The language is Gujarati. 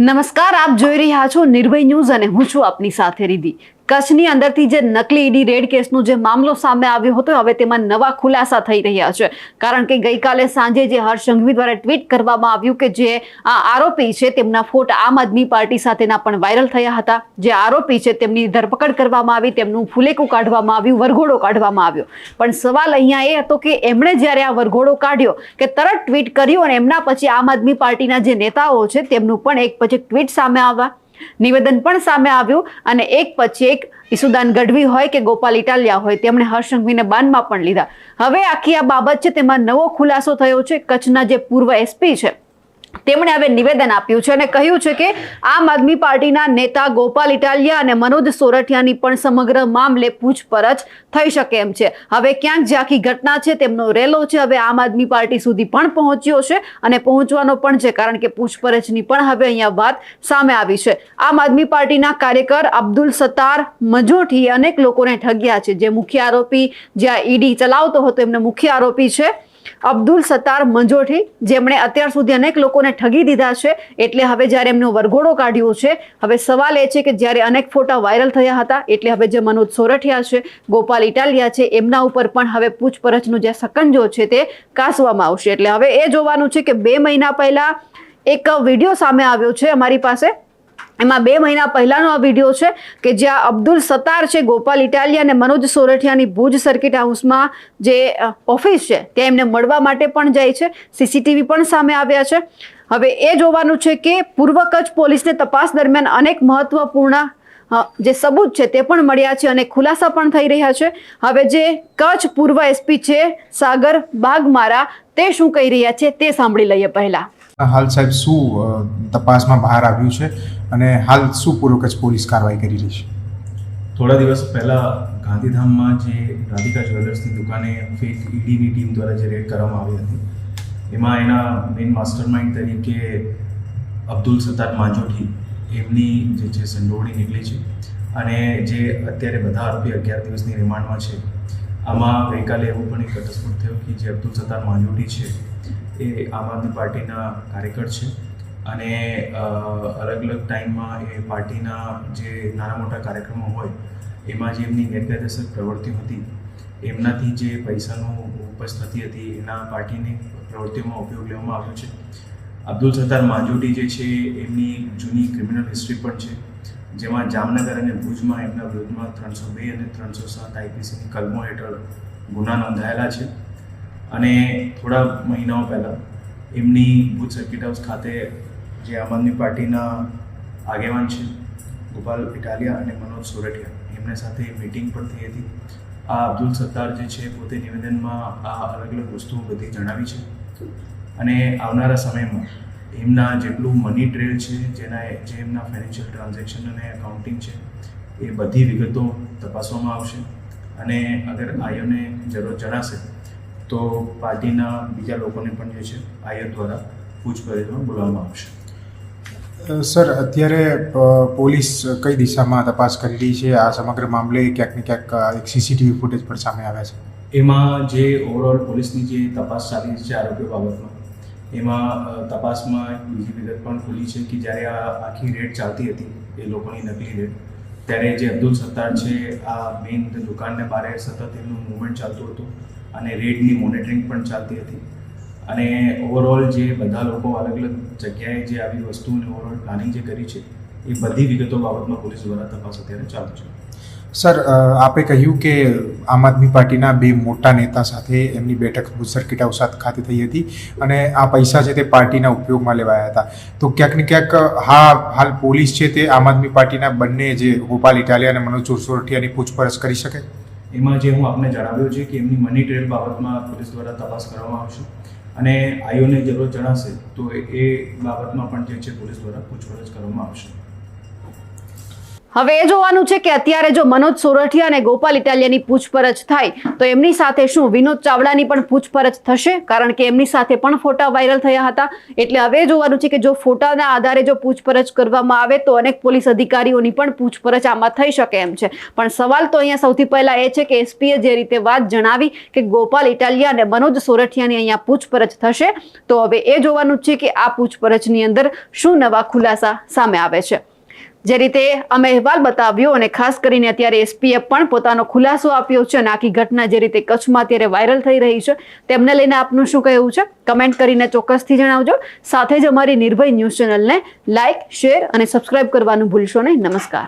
નમસ્કાર, આપ જોઈ રહ્યા છો નિર્ભય ન્યૂઝ અને હું છું આપની સાથે રીધી. કચ્છની અંદરથી જે નકલી ઈડી રેડ કેસનો જે મામલો સામે આવ્યો હતો, હવે તેમાં નવા ખુલાસા થઈ રહ્યા છે. કારણ કે ગઈકાલે સાંજે જે હર્ષ સંઘવી દ્વારા ટ્વીટ કરવામાં આવ્યું કે જે આ આરોપી છે તેમના ફોટા આમ આદમી પાર્ટી સાથેના પણ વાયરલ થયા હતા. જે આરોપી છે તેમની ધરપકડ કરવામાં આવી, તેમનું ફુલેકું કાઢવામાં આવ્યું, વરઘોડો કાઢવામાં આવ્યો. પણ સવાલ અહીંયા એ હતો કે એમણે જ્યારે આ વરઘોડો કાઢ્યો કે તરત ટ્વીટ કર્યું અને એમના પછી આમ આદમી પાર્ટીના જે નેતાઓ છે તેમનું પણ એક પછી ટ્વીટ સામે આવ્યા, નિવેદન પણ સામે આવ્યું અને એક પછી એક ઈસુદાન ગઢવી હોય કે ગોપાલ ઇટાલિયા હોય તેમણે હર્ષ સંઘવીને બાનમાં પણ લીધા. હવે આખી આ બાબત છે તેમાં નવો ખુલાસો થયો છે. કચ્છના જે પૂર્વ એસપી છે તેમણે હવે નિવેદન આપ્યું છે અને કહ્યું છે કે આમ આદમી પાર્ટીના નેતા ગોપાલ ઇટાલિયા અને મનોજ સોરઠિયાની પણ સમગ્ર મામલે પૂછપરછ થઈ શકે એમ છે. હવે ક્યાંક જે આખી ઘટના છે તેમનો રેલો છે હવે આમ આદમી પાર્ટી સુધી પણ પહોંચ્યો છે અને પહોંચવાનો પણ છે, કારણ કે પૂછપરછની પણ હવે અહીંયા વાત સામે આવી છે. આમ આદમી પાર્ટીના કાર્યકર અબ્દુલ સત્તાર મંજોઠીએ અનેક લોકોને ઠગ્યા છે. જે મુખ્ય આરોપી જ્યાં ઈડી ચલાવતો હતો એમને મુખ્ય આરોપી છે અબ્દુલ સત્તાર મંજોઠી, જેમણે અત્યાર સુધી અનેક લોકોને ઠગી દીધા છે. એટલે હવે જ્યારે એમનો વરઘોડો કાઢ્યો છે, હવે સવાલ એ છે કે જ્યારે અનેક ફોટા વાયરલ થયા હતા એટલે હવે જે મનોજ સોરઠિયા છે, ગોપાલ ઇટાલિયા છે, એમના ઉપર પણ હવે પૂછપરછનો જે સકંજો છે તે કાસવામાં આવશે. એટલે હવે એ જોવાનું છે કે 2 મહિના પહેલા એક વિડીયો સામે આવ્યો છે અમારી પાસે. એમાં 2 મહિના પહેલાનો આ વિડીયો છે કે જ્યાં અબ્દુલ સત્તાર છે, ગોપાલ ઇટાલિયા અને મનોજ સોરઠિયાની ભુજ સર્કિટ હાઉસમાં જે ઓફિસ છે ત્યાં એમને મળવા માટે પણ જાય છે. સીસીટીવી પણ સામે આવ્યા છે. હવે એ જોવાનું છે કે પૂર્વ કચ્છ પોલીસને તપાસ દરમિયાન અનેક મહત્વપૂર્ણ જે સબૂત છે તે પણ મળ્યા છે અને ખુલાસા પણ થઈ રહ્યા છે. હવે જે કચ્છ પૂર્વ એસપી છે સાગર બાગમારા તે શું કહી રહ્યા છે તે સાંભળી લઈએ. પહેલા હાલ સાહેબ શું તપાસમાં બહાર આવ્યું છે અને હાલ શું પૂર્વ કચ્છ પોલીસ કાર્યવાહી કરી રહી છે? થોડા દિવસ પહેલાં ગાંધીધામમાં જે રાધિકા જ્વેલર્સની દુકાને ફેક ઈડીની ટીમ દ્વારા જે રેડ કરવામાં આવી હતી એમાં એના મેઇન માસ્ટરમાઇન્ડ તરીકે અબ્દુલ સત્તાર માંજોઠી એમની જે છે સંડોવણી નીકળી છે અને જે અત્યારે બધા આરોપી 11 દિવસની રિમાન્ડમાં છે. આમાં ગઈકાલે એવું પણ એક ઘટસ્ફોટ થયો કે જે અબ્દુલ સત્તાર માંજોઠી છે એ આમ આદમી પાર્ટીના કાર્યકર છે અને અલગ અલગ ટાઈમમાં એ પાર્ટીના જે નાના મોટા કાર્યક્રમો હોય એમાં જે એમની ગેરકાયદેસર પ્રવૃત્તિઓ હતી એમનાથી જે પૈસાનું ઉપજ થતી હતી એના પાર્ટીની પ્રવૃત્તિઓમાં ઉપયોગ લેવામાં આવ્યો છે. અબ્દુલ સત્તાર માંજોઠી જે છે એમની જૂની ક્રિમિનલ હિસ્ટ્રી પણ છે, જેમાં જામનગર અને ભુજમાં એમના વિરુદ્ધમાં 302 અને 307 આઈપીસીની કલમો હેઠળ ગુના નોંધાયેલા છે. અને થોડા મહિનાઓ પહેલાં એમની ભુજ સર્કિટ હાઉસ ખાતે જે આમ આદમી પાર્ટીના આગેવાન છે ગોપાલ ઇટાલિયા અને મનોજ સોરઠિયા એમને સાથે મિટિંગ પણ થઈ હતી. આ અબ્દુલ સત્તાર જે છે પોતે નિવેદનમાં આ અલગ અલગ વસ્તુઓ બધી જણાવી છે અને આવનારા સમયમાં એમના જેટલું મની ટ્રેલ છે, જે એમના ફાઇનાન્શિયલ ટ્રાન્ઝેક્શન અને એકાઉન્ટિંગ છે એ બધી વિગતો તપાસવામાં આવશે અને અગર આયોને જરૂર જણાશે તો પાર્ટીના બીજા લોકોને પણ જે છે આયોગ દ્વારા પૂછપરછમાં બોલાવવામાં આવશે. સર, અત્યારે પોલીસ કઈ દિશામાં તપાસ કરી રહી છે? આ સમગ્ર મામલે ક્યાંક ને ક્યાંક એક સીસીટીવી ફૂટેજ પણ સામે આવ્યા છે. એમાં જે ઓવરઓલ પોલીસની જે તપાસ ચાલી છે આરોપીઓ બાબતમાં, એમાં તપાસમાં બીજી વિગત પણ ખુલી છે કે જ્યારે આ આખી રેડ ચાલતી હતી એ લોકોની નકલી રેડ, ત્યારે જે અબ્દુલ સત્તાર છે આ મેઇન દુકાનને બહાર સતત એમનું મૂવમેન્ટ ચાલતું હતું અને રેડની મોનિટરિંગ પણ ચાલતી હતી અને ઓવરઓલ જે બધા લોકો અલગ અલગ જગ્યાએ જે આવી વસ્તુઓને ઓવરઓલ પ્લાનિંગ જે કરી છે એ બધી વિગતો બાબતમાં પોલીસ દ્વારા તપાસ અત્યારે ચાલુ છે. સર, આપે કહ્યું કે આમ આદમી પાર્ટીના 2 મોટા નેતા સાથે એમની બેઠક ભુજ સર્કિટ હાઉસ ખાતે થઈ હતી અને આ પૈસા છે તે પાર્ટીના ઉપયોગમાં લેવાયા હતા. તો ક્યાંક ને ક્યાંક હાલ પોલીસ છે તે આમ આદમી પાર્ટીના બંને જે ગોપાલ ઇટાલિયા અને મનોજ સોરઠિયાની પૂછપરછ કરી શકે? એમાં જે હું આપને જણાવ્યું છે કે એમની મની ટ્રેલ બાબતમાં પોલીસ દ્વારા તપાસ કરવામાં આવશે અને આયોને જરૂર જણાશે તો એ બાબતમાં પણ જે છે પોલીસ દ્વારા પૂછપરછ કરવામાં આવશે. હવે એ જોવાનું છે કે અત્યારે જો મનોજ સોરઠિયા અને ગોપાલ ઇટાલિયાની પૂછપરછ થાય તો એમની સાથે શું વિનોદ ચાવડાની પણ પૂછપરછ થશે, કારણ કે એમની સાથે પણ ફોટા વાયરલ થયા હતા. એટલે હવે જોવાનું છે કે જો ફોટાના આધારે જો પૂછપરછ કરવામાં આવે તો અનેક પોલીસ અધિકારીઓની પણ પૂછપરછ આમાં થઈ શકે એમ છે. પણ સવાલ તો અહીંયા સૌથી પહેલા એ છે કે એસપીએ જે રીતે વાત જણાવી કે ગોપાલ ઇટાલિયા અને મનોજ સોરઠિયાની અહીંયા પૂછપરછ થશે, તો હવે એ જોવાનું છે કે આ પૂછપરછની અંદર શું નવા ખુલાસા સામે આવે છે. જે રીતે અમે અહેવાલ બતાવ્યો અને ખાસ કરીને અત્યારે એસપીએ પણ પોતાનો ખુલાસો આપ્યો છે અને આખી ઘટના જે રીતે કચ્છમાં અત્યારે વાયરલ થઈ રહી છે તેમને લઈને આપનું શું કહેવું છે કમેન્ટ કરીને ચોક્કસથી જણાવજો. સાથે જ અમારી નિર્ભય ન્યૂઝ ચેનલને લાઇક, શેર અને સબસ્ક્રાઇબ કરવાનું ભૂલશો નહીં. નમસ્કાર.